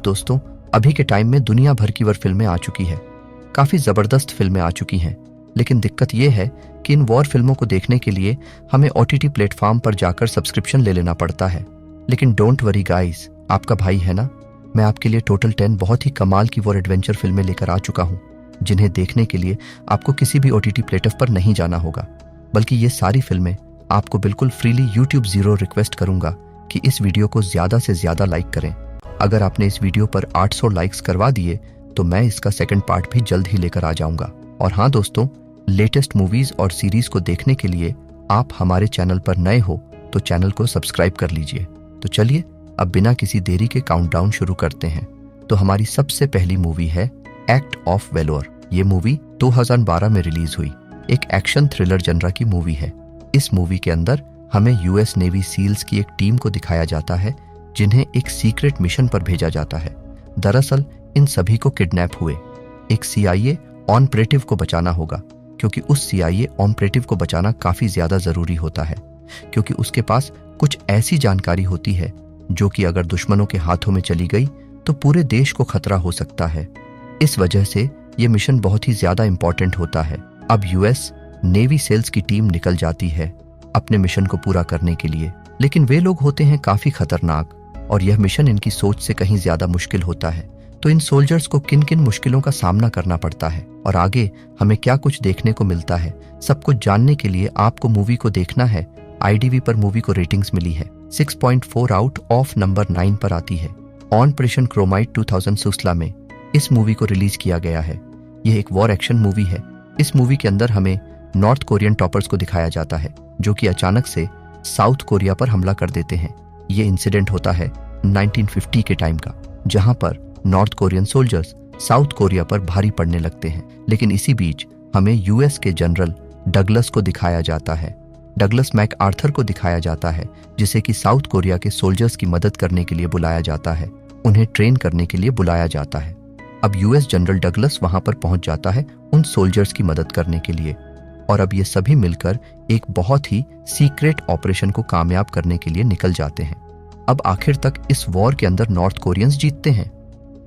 दोस्तों, अभी के टाइम में दुनिया भर की वॉर फिल्में आ चुकी है। काफी जबरदस्त फिल्में आ चुकी हैं, लेकिन दिक्कत यह है कि इन वॉर फिल्मों को देखने के लिए हमें OTT प्लेटफॉर्म पर जाकर सब्सक्रिप्शन ले लेना पड़ता है। लेकिन डोंट वरी गाइस, आपका भाई है ना, मैं आपके लिए टोटल 10 बहुत ही कमाल की वॉर एडवेंचर फिल्में लेकर आ चुका हूं, जिन्हें देखने के लिए आपको किसी भी OTT प्लेटफॉर्म पर नहीं जाना होगा, बल्कि ये सारी फिल्में आपको बिल्कुल फ्रीली YouTube Zero रिक्वेस्ट करूंगा कि इस वीडियो को ज्यादा से ज्यादा लाइक करें। अगर आपने इस वीडियो पर 800 लाइक्स करवा दिए तो मैं इसका सेकंड पार्ट भी जल्द ही लेकर आ जाऊंगा। और हाँ दोस्तों, लेटेस्ट मूवीज और सीरीज को देखने के लिए आप हमारे चैनल पर नए हो तो चैनल को सब्सक्राइब कर लीजिए। तो चलिए अब बिना किसी देरी के काउंटडाउन शुरू करते हैं। तो हमारी सबसे पहली मूवी है एक्ट ऑफ वेलोर। ये मूवी 2012 में रिलीज हुई एक एक्शन थ्रिलर जनरा की मूवी है। इस मूवी के अंदर हमें US नेवी सील्स की एक टीम को दिखाया जाता है, जिन्हें एक सीक्रेट मिशन पर भेजा जाता है। दरअसल इन सभी को किडनैप हुए एक CIA ऑपरेटिव को बचाना होगा, क्योंकि उस CIA ऑपरेटिव को बचाना काफी ज्यादा जरूरी होता है, क्योंकि उसके पास कुछ ऐसी जानकारी होती है जो कि अगर दुश्मनों के हाथों में चली गई तो पूरे देश को खतरा हो सकता है। इस वजह से ये मिशन बहुत ही ज्यादा इंपॉर्टेंट होता है। अब US नेवी सेल्स की टीम निकल जाती है अपने मिशन को पूरा करने के लिए, लेकिन वे लोग होते हैं काफी खतरनाक और यह मिशन इनकी सोच से कहीं ज्यादा मुश्किल होता है। तो इन सोल्जर्स को किन किन मुश्किलों का सामना करना पड़ता है और आगे हमें क्या कुछ देखने को मिलता है, सब कुछ जानने के लिए आपको मूवी को देखना है। IDV पर मूवी को रेटिंग्स मिली है 6.4 आउट ऑफ नंबर 9 पर आती है। ऑपरेशन क्रोमाइट 2016 में इस मूवी को रिलीज किया गया है। यह एक वॉर एक्शन मूवी है। इस मूवी के अंदर हमें नॉर्थ कोरियन टॉपर्स को दिखाया जाता है, जो कि अचानक से साउथ कोरिया पर हमला कर देते हैं। ये इंसिडेंट होता है 1950 के टाइम का, जहां पर north Korean soldiers south Korea पर भारी पड़ने लगते हैं। लेकिन इसी बीच हमें US के जनरल डगलस को दिखाया जाता है। डगलस मैकआर्थर को दिखाया जाता है, जिसे कि साउथ कोरिया के सोल्जर्स की मदद करने के लिए बुलाया जाता है, उन्हें ट्रेन करने के लिए बुलाया जाता है। अब US जनरल डगलस वहां पर पहुंच जाता है उन सोल्जर्स की मदद करने के लिए, और अब ये सभी मिलकर एक बहुत ही सीक्रेट ऑपरेशन को कामयाब करने के लिए निकल जाते हैं। अब आखिर तक इस वॉर के अंदर नॉर्थ कोरियंस जीतते हैं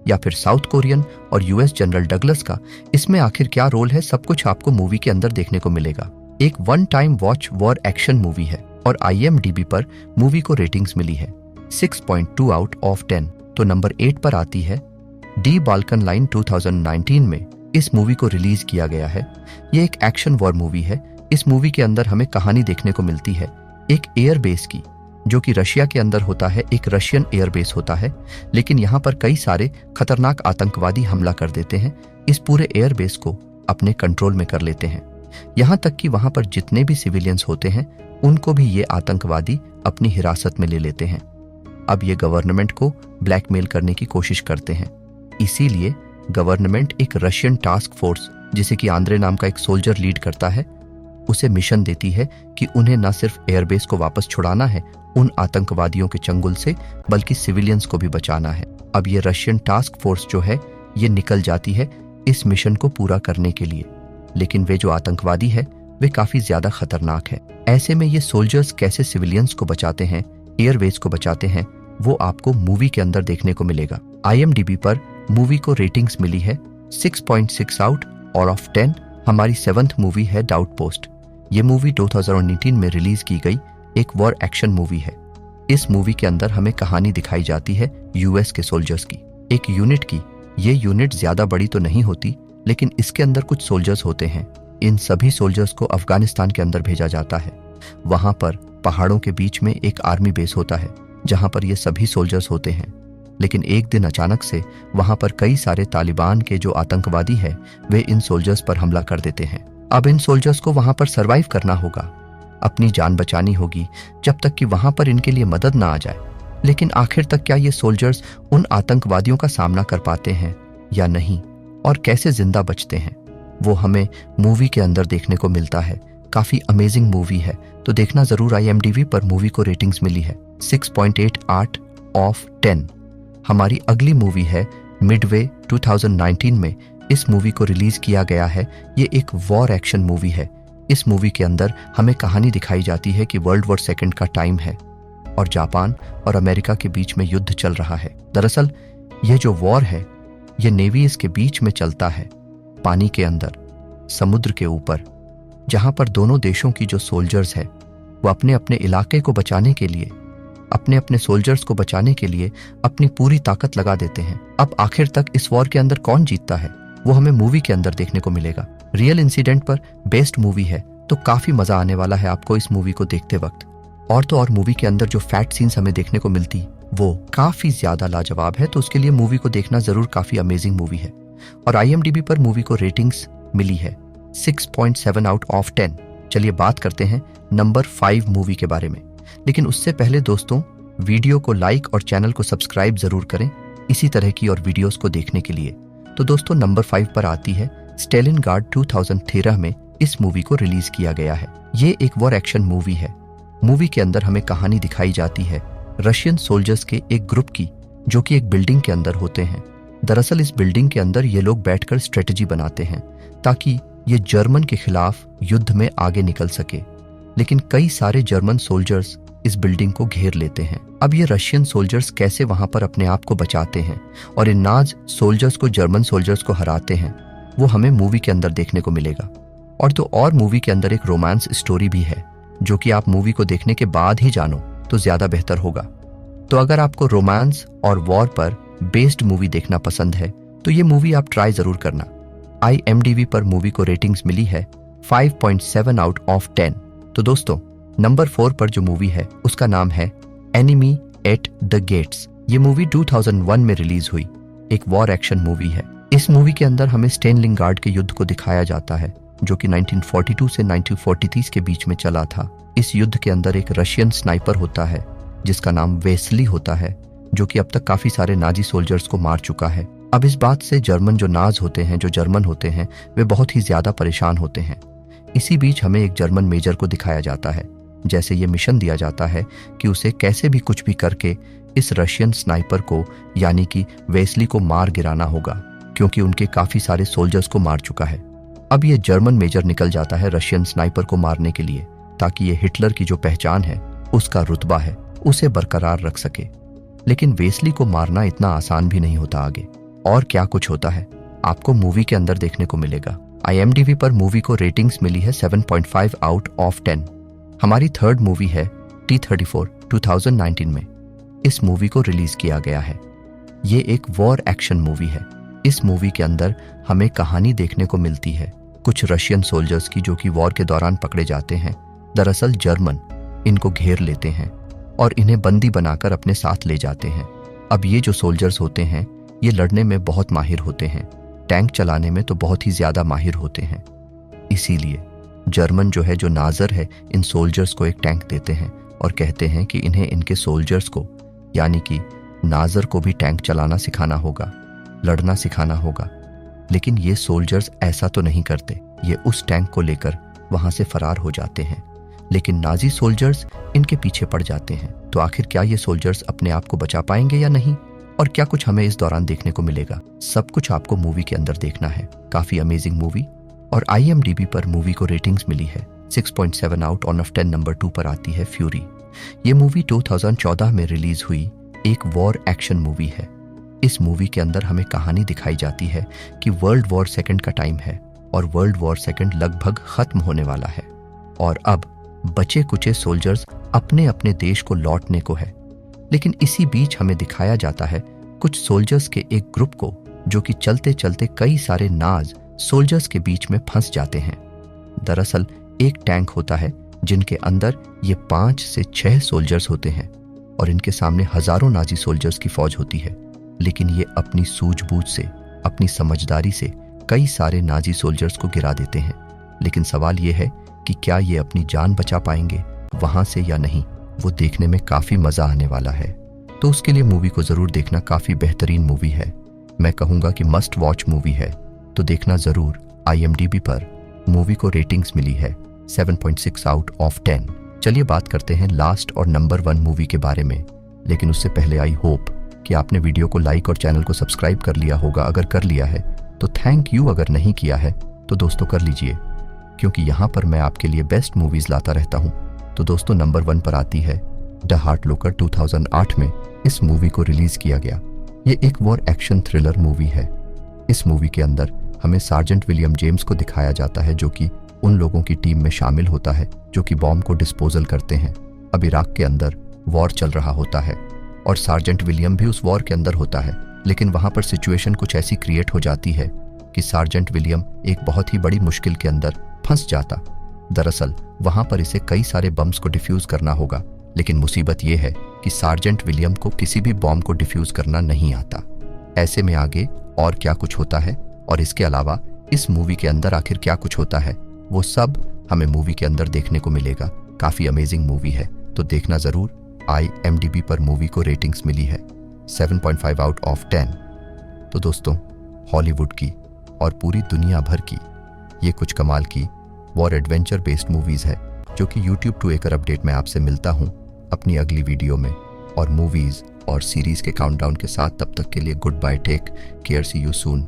या फिर साउथ कोरियन और US जनरल डगलस का इसमें आखिर क्या रोल है, सब कुछ आपको मूवी के अंदर देखने को मिलेगा। एक one time watch war action movie है और IMDb पर मूवी को रेटिंग्स मिली है 6.2 आउट ऑफ 10। तो नंबर 8 पर आती है डी बाल्कन लाइन। 2019 में इस मूवी को रिलीज किया गया है। यह एक एक्शन वॉर मूवी है। इस मूवी के अंदर हमें कहानी देखने को मिलती है एक एयरबेस की, जो कि रशिया के अंदर होता है। एक रशियन एयरबेस होता है, लेकिन यहाँ पर कई सारे खतरनाक आतंकवादी हमला कर देते हैं, इस पूरे एयरबेस को अपने कंट्रोल में कर लेते हैं। यहाँ तक कि वहां पर जितने भी सिविलियंस होते हैं उनको भी ये आतंकवादी अपनी हिरासत में ले लेते हैं। अब ये गवर्नमेंट को ब्लैकमेल करने की कोशिश करते हैं। इसीलिए गवर्नमेंट एक रशियन टास्क फोर्स, जिसे कि आंद्रे नाम का एक सोल्जर लीड करता है, उसे मिशन देती है कि उन्हें न सिर्फ एयरबेस को वापस छुड़ाना है उन आतंकवादियों के चंगुल से, बल्कि सिविलियंस को भी बचाना है। अब ये रशियन टास्क फोर्स जो है ये निकल जाती है इस मिशन को पूरा करने के लिए, लेकिन वे जो आतंकवादी है वे काफी ज्यादा खतरनाक है। ऐसे में ये सोल्जर्स कैसे सिविलियंस को बचाते हैं, एयरबेस को बचाते हैं, वो आपको मूवी के अंदर देखने को मिलेगा। IMDb पर मूवी को रेटिंग्स मिली है 6.6 आउट ऑफ 10। हमारी 7th मूवी है डाउट पोस्ट। ये मूवी 2019 में रिलीज की गई एक वॉर एक्शन मूवी है। इस मूवी के अंदर हमें कहानी दिखाई जाती है US के सोल्जर्स की, एक यूनिट की। ये यूनिट ज्यादा बड़ी तो नहीं होती, लेकिन इसके अंदर कुछ सोल्जर्स होते हैं। इन सभी सोल्जर्स को अफगानिस्तान के अंदर भेजा जाता है। वहां पर पहाड़ों के बीच में एक आर्मी बेस होता है, जहां पर ये सभी सोल्जर्स होते हैं। लेकिन एक दिन अचानक से वहां पर कई सारे तालिबान के जो आतंकवादी हैं वे इन सोल्जर्स पर हमला कर देते हैं। अब इन सोल्जर्स को वहां पर सरवाइव करना होगा, अपनी जान बचानी होगी जब तक कि वहां पर इनके लिए मदद ना आ जाए। लेकिन आखिर तक क्या ये सोल्जर्स उन आतंकवादियों का सामना कर पाते हैं या नहीं, और कैसे जिंदा बचते हैं, वो हमें मूवी के अंदर देखने को मिलता है। काफी अमेजिंग मूवी है, तो देखना जरूर। IMDb पर मूवी को रेटिंग्स मिली है 6.8 आउट ऑफ 10। हमारी अगली मूवी है मिडवे। 2019 में इस मूवी को रिलीज किया गया है। ये एक वॉर एक्शन मूवी है। इस मूवी के अंदर हमें कहानी दिखाई जाती है कि वर्ल्ड वॉर सेकंड का टाइम है और जापान और अमेरिका के बीच में युद्ध चल रहा है। दरअसल यह जो वॉर है, यह नेवीज के बीच में चलता है, पानी के अंदर, समुद्र के ऊपर, जहां पर दोनों देशों की जो सोल्जर्स है वो अपने अपने इलाके को बचाने के लिए, अपने अपने सोल्जर्स को बचाने के लिए अपनी पूरी ताकत लगा देते हैं। अब आखिर तक इस वॉर के अंदर कौन जीतता है वो हमें मूवी के अंदर देखने को मिलेगा। रियल इंसिडेंट पर बेस्ड मूवी है, तो काफी मजा आने वाला है आपको इस मूवी को देखते वक्त। और तो और मूवी के अंदर जो फैट सीन्स हमें देखने को मिलती वो काफी ज्यादा लाजवाब है, तो उसके लिए मूवी को देखना जरूर काफी अमेजिंग मूवी है। और IMDb पर मूवी को रेटिंग्स मिली है 6.7 आउट ऑफ 10। चलिए बात करते हैं नंबर 5 मूवी के बारे में। लेकिन उससे पहले दोस्तों, वीडियो को लाइक और चैनल को सब्सक्राइब जरूर करें इसी तरह की और वीडियोस को देखने के लिए। तो दोस्तों नंबर 5 पर आती है स्टेलिनग्राड। 2013 में इस मूवी को रिलीज किया गया है। ये एक वॉर एक्शन मूवी है। मूवी के अंदर हमें कहानी दिखाई जाती है रशियन सोल्जर्स के एक ग्रुप की, जो कि एक बिल्डिंग के अंदर होते हैं। दरअसल इस बिल्डिंग के अंदर ये लोग बैठकर स्ट्रेटजी बनाते हैं ताकि ये जर्मन के खिलाफ युद्ध में आगे निकल सके। लेकिन कई सारे जर्मन सोल्जर्स इस बिल्डिंग को घेर लेते हैं। अब ये रशियन सोल्जर्स कैसे वहां पर अपने आप को बचाते हैं और इन नाज सोल्जर्स को जर्मन सोल्जर्स को हराते हैं, वो हमें मूवी के अंदर देखने को मिलेगा। और तो और मूवी के अंदर एक रोमांस स्टोरी भी है, जो कि आप मूवी को देखने के बाद ही जानो तो ज्यादा बेहतर होगा। तो अगर आपको रोमांस और वॉर पर बेस्ड मूवी देखना पसंद है तो ये मूवी आप ट्राई जरूर करना। IMDb पर मूवी को रेटिंग्स मिली है 5.7 आउट ऑफ 10। तो दोस्तों नंबर 4 पर जो मूवी है उसका नाम है एनिमी एट द गेट्स। ये मूवी 2001 में रिलीज हुई, एक वॉर एक्शन मूवी है। इस मूवी के अंदर हमें स्टेलिनग्राड के युद्ध को दिखाया जाता है, जो कि 1942 से 1943 के बीच में चला था। इस युद्ध के अंदर एक रशियन स्नाइपर होता है जिसका नाम वेस्ली होता है, जो कि अब तक काफी सारे नाजी सोल्जर्स को मार चुका है। अब इस बात से जर्मन जो नाज होते हैं, जो जर्मन होते हैं, वे बहुत ही ज्यादा परेशान होते हैं। इसी बीच हमें एक जर्मन मेजर को दिखाया जाता है, जैसे ये मिशन दिया जाता है कि उसे कैसे भी कुछ भी करके इस रशियन स्नाइपर को यानी कि वेस्ली को मार गिराना होगा, क्योंकि उनके काफी सारे सोल्जर्स को मार चुका है। अब ये जर्मन मेजर निकल जाता है रशियन स्नाइपर को मारने के लिए, ताकि ये हिटलर की जो पहचान है, उसका रुतबा है, उसे बरकरार रख सके। लेकिन वेस्ली को मारना इतना आसान भी नहीं होता। आगे और क्या कुछ होता है आपको मूवी के अंदर देखने को मिलेगा। IMDb पर मूवी को रेटिंग्स मिली है 7.5 आउट ऑफ 10। हमारी थर्ड मूवी है T-34 2019 में इस मूवी को रिलीज किया गया है। ये एक वॉर एक्शन मूवी है। इस मूवी के अंदर हमें कहानी देखने को मिलती है कुछ रशियन सोल्जर्स की, जो कि वॉर के दौरान पकड़े जाते हैं। दरअसल जर्मन इनको घेर लेते हैं और इन्हें बंदी बनाकर अपने साथ ले जाते हैं। अब ये जो सोल्जर्स होते हैं ये लड़ने में बहुत माहिर होते हैं, टैंक चलाने में तो बहुत ही ज्यादा माहिर होते हैं। इसीलिए जर्मन जो है, जो नाजर है, इन सोल्जर्स को एक टैंक देते हैं और कहते हैं कि इन्हें इनके सोल्जर्स को यानी कि नाजर को भी टैंक चलाना सिखाना होगा, लड़ना सिखाना होगा। लेकिन ये सोल्जर्स ऐसा तो नहीं करते, ये उस टैंक को लेकर वहां से फरार हो जाते हैं। लेकिन नाजी सोल्जर्स इनके पीछे पड़ जाते हैं। तो आखिर क्या ये सोल्जर्स अपने आप को बचा पाएंगे या नहीं, और क्या कुछ हमें इस दौरान देखने को मिलेगा, सब कुछ आपको मूवी के अंदर देखना है। काफी अमेजिंग मूवी। और IMDb पर मूवी को रेटिंग्स मिली है 6.7 आउट ऑफ 10। नंबर 2 पर आती है फ्यूरी। ये मूवी 2014 में रिलीज हुई एक वॉर एक्शन मूवी है। इस मूवी के अंदर हमें कहानी दिखाई जाती है कि वर्ल्ड वॉर सेकंड का टाइम है और वर्ल्ड वॉर सेकंड लगभग खत्म होने वाला है और अब बचे कुचे सोल्जर्स अपने अपने देश को लौटने को है। लेकिन इसी बीच हमें दिखाया जाता है कुछ सोल्जर्स के एक ग्रुप को, जो कि चलते चलते कई सारे नाज सोल्जर्स के बीच में फंस जाते हैं। दरअसल एक टैंक होता है जिनके अंदर ये 5 से 6 सोल्जर्स होते हैं और इनके सामने हजारों नाजी सोल्जर्स की फौज होती है। लेकिन ये अपनी सूझबूझ से, अपनी समझदारी से कई सारे नाजी सोल्जर्स को गिरा देते हैं। लेकिन सवाल ये है कि क्या ये अपनी जान बचा पाएंगे वहां से या नहीं, वो देखने में काफी मजा आने वाला है। तो उसके लिए मूवी को जरूर देखना, काफी बेहतरीन मूवी है। मैं कहूंगा कि मस्ट वॉच मूवी है, तो देखना जरूर। IMDb पर मूवी को रेटिंग्स मिली है 7.6 आउट ऑफ 10। चलिए बात करते हैं लास्ट और नंबर 1 मूवी के बारे में। लेकिन उससे पहले आई होप कि आपने वीडियो को लाइक और चैनल को सब्सक्राइब कर लिया होगा। अगर कर लिया है तो थैंक यू, अगर नहीं किया है तो दोस्तों कर लीजिए, क्योंकि यहाँ पर मैं आपके लिए बेस्ट मूवीज लाता रहता हूँ। तो दोस्तों नंबर 1 पर आती है द हार्ट लोकर। 2008 में इस मूवी को रिलीज किया गया। ये एक वॉर एक्शन थ्रिलर मूवी है। इस मूवी के अंदर हमें सार्जेंट विलियम जेम्स को दिखाया जाता है, जो कि उन लोगों की टीम में शामिल होता है जो कि बॉम्ब को डिस्पोजल करते हैं। अब इराक के अंदर वॉर चल रहा होता है और सार्जेंट विलियम भी उस वॉर के अंदर होता है, लेकिन वहां पर सिचुएशन कुछ ऐसी क्रिएट हो जाती है कि सार्जेंट विलियम एक बहुत ही बड़ी मुश्किल के अंदर फंस जाता। दरअसल वहां पर इसे कई सारे बम्स को डिफ्यूज करना होगा, लेकिन मुसीबत यह है कि सार्जेंट विलियम को किसी भी बॉम्ब को डिफ्यूज करना नहीं आता। ऐसे में आगे और क्या कुछ होता है और इसके अलावा इस मूवी के अंदर आखिर क्या कुछ होता है, वो सब हमें मूवी के अंदर देखने को मिलेगा। काफी अमेजिंग मूवी है, तो देखना जरूर। IMDb पर मूवी को रेटिंग्स मिली है 7.5 आउट ऑफ 10। तो दोस्तों, हॉलीवुड की और पूरी दुनिया भर की ये कुछ कमाल की वॉर एडवेंचर बेस्ड मूवीज है, जो कि YouTube टू एकर अपडेट में आपसे मिलता हूं अपनी अगली वीडियो में और मूवीज और सीरीज के काउंटडाउन के साथ। तब तक के लिए goodbye, take care, see you soon.